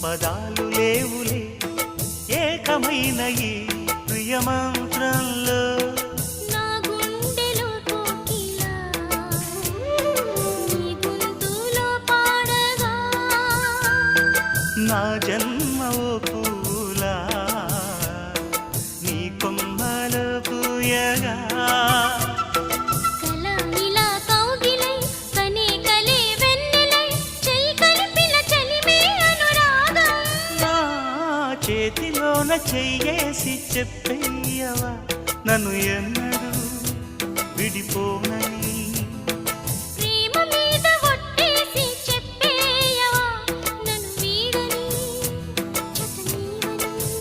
పదాలు లేవులే ఏకమైన ఈ ప్రియమంత్రంలో నా గుండెలో కోకిలా నీ గొంతులో పాడగా నా జన్మ ఓ పూలా నీ కొమ్మలో పూయగా కల ఇలా కౌగిలై కనే కలే వెన్నెలై చెయ్యి కలిపిన చలిమే అనురాగం నా చేతిలోన చెయ్యేసి చెప్పేయవా నన్ను ఎన్నడూ విడిపోనని